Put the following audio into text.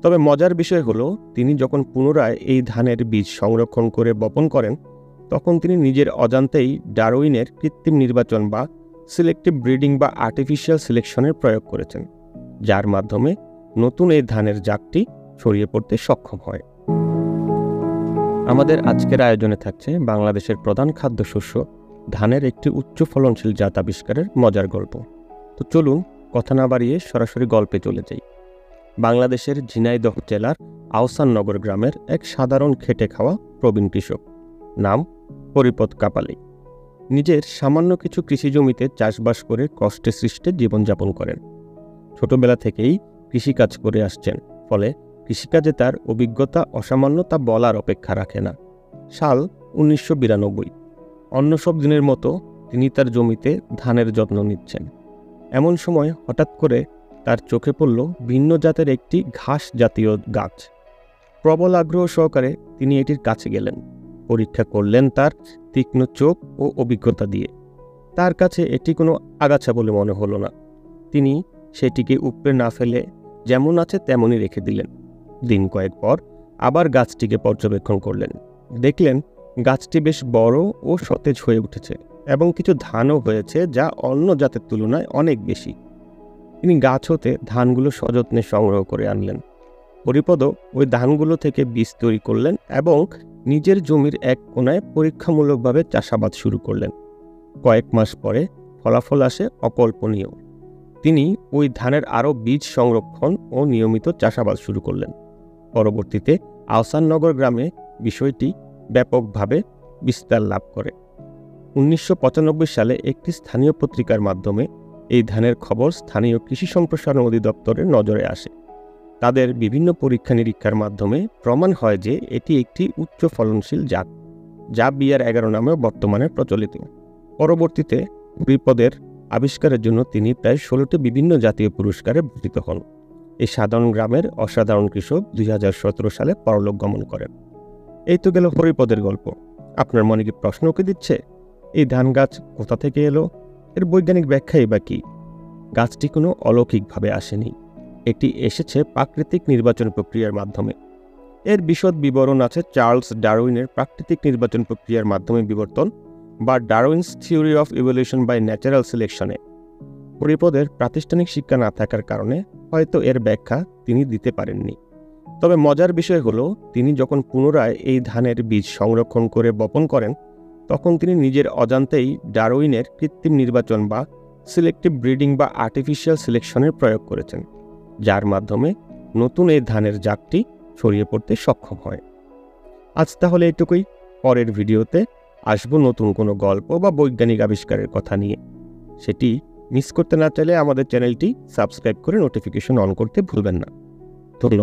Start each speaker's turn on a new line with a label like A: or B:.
A: তবে মজার বিষয় হলো তিনি যখন পুনরায় এই ধানের বীজ সংরক্ষণ করে বপন করেন তখন তিনি নিজের অজান্তেই ডারউইনের কৃত্রিম নির্বাচন বা সিলেক্টিভ ব্রিডিং বা আর্টিফিশিয়াল সিলেকশনের প্রয়োগ করেছেন, যার মাধ্যমে নতুন এই ধানের জাতটি ছড়িয়ে পড়তে সক্ষম হয়। আমাদের আজকের আয়োজনে থাকছে বাংলাদেশের প্রধান খাদ্যশস্য ধানের একটি উচ্চ ফলনশীল জাত আবিষ্কারের মজার গল্প। তো চলুন কথা না বাড়িয়ে সরাসরি গল্পে চলে যাই। বাংলাদেশের ঝিনাইদহ জেলার আহসাননগর গ্রামের এক সাধারণ খেটে খাওয়া প্রবীণ কৃষক, নাম হরিপদ কাপালি, নিজের সামান্য কিছু কৃষিজমিতে চাষবাস করে কষ্টে সৃষ্টে জীবনযাপন করেন। ছোটবেলা থেকেই কৃষিকাজ করে আসছেন, ফলে কৃষিকাজে তার অভিজ্ঞতা অসামান্য তা বলার অপেক্ষা রাখে না। সাল 1992। অন্য সব দিনের মতো তিনি তার জমিতে ধানের যত্ন নিচ্ছেন। এমন সময় হঠাৎ করে তার চোখে পড়ল ভিন্ন জাতের একটি ঘাস জাতীয় গাছ। প্রবল আগ্রহ সহকারে তিনি এটির কাছে গেলেন, পরীক্ষা করলেন তার তীক্ষ্ণ চোখ ও অভিজ্ঞতা দিয়ে। তার কাছে এটি কোনো আগাছা বলে মনে হলো না। তিনি সেটিকে উপড়ে না ফেলে যেমন আছে তেমনই রেখে দিলেন। দিন কয়েক পর আবার গাছটিকে পর্যবেক্ষণ করলেন, দেখলেন গাছটি বেশ বড় ও সতেজ হয়ে উঠেছে এবং কিছু ধানও হয়েছে যা অন্য জাতের তুলনায় অনেক বেশি। তিনি গাছ হতে ধানগুলো সযত্নে সংগ্রহ করে আনলেন। হরিপদ ওই ধানগুলো থেকে বীজ তৈরি করলেন এবং নিজের জমির এক কোণায় পরীক্ষামূলকভাবে চাষাবাদ শুরু করলেন। কয়েক মাস পরে ফলাফল আসে অকল্পনীয়। তিনি ওই ধানের আরও বীজ সংরক্ষণ ও নিয়মিত চাষাবাদ শুরু করলেন। পরবর্তীতে আহসাননগর গ্রামে বিষয়টি ব্যাপকভাবে বিস্তার লাভ করে। 1995 সালে একটি স্থানীয় পত্রিকার মাধ্যমে এই ধানের খবর স্থানীয় কৃষি সম্প্রসারণ অধিদপ্তরের নজরে আসে। তাদের বিভিন্ন পরীক্ষা নিরীক্ষার মাধ্যমে প্রমাণ হয় যে এটি একটি উচ্চ ফলনশীল জাত, যা BR11 নামেও বর্তমানে প্রচলিত। পরবর্তীতে হরিপদের আবিষ্কারের জন্য তিনি প্রায় 16টি বিভিন্ন জাতীয় পুরস্কারে ভূষিত হন। এই সাধারণ গ্রামের অসাধারণ কৃষক 2017 সালে পরলোক গমন করেন। এই তো গেল হরিপদের গল্প। আপনার মনে কি প্রশ্ন উকি দিচ্ছে, এই ধান গাছ কোথা থেকে এলো? এর বৈজ্ঞানিক ব্যাখ্যাই বা কি? গাছটি কোনো অলৌকিকভাবে আসেনি, এটি এসেছে প্রাকৃতিক নির্বাচন প্রক্রিয়ার মাধ্যমে। এর বিশদ বিবরণ আছে চার্লস ডারউইনের প্রাকৃতিক নির্বাচন প্রক্রিয়ার মাধ্যমে বিবর্তন বা Darwin's theory of evolution by natural সিলেকশনে। হরিপদের প্রাতিষ্ঠানিক শিক্ষা না থাকার কারণে হয়তো এর ব্যাখ্যা তিনি দিতে পারেননি। তবে মজার বিষয় হলো তিনি যখন পুনরায় এই ধানের বীজ সংরক্ষণ করে বপন করেন তখন তিনি নিজের অজান্তেই ডারউইনের কৃত্রিম নির্বাচন বা সিলেক্টিভ ব্রিডিং বা আর্টিফিশিয়াল সিলেকশনের প্রয়োগ করেছেন, যার মাধ্যমে নতুন এই ধানের জাতটি ছড়িয়ে পড়তে সক্ষম হয়। আজ তাহলে এটুকুই। পরের ভিডিওতে আসবো নতুন কোনো গল্প বা বৈজ্ঞানিক আবিষ্কারের কথা নিয়ে। সেটি মিস করতে না চাইলে আমাদের চ্যানেলটি সাবস্ক্রাইব করে নোটিফিকেশন অন করতে ভুলবেন না। ধন্যবাদ।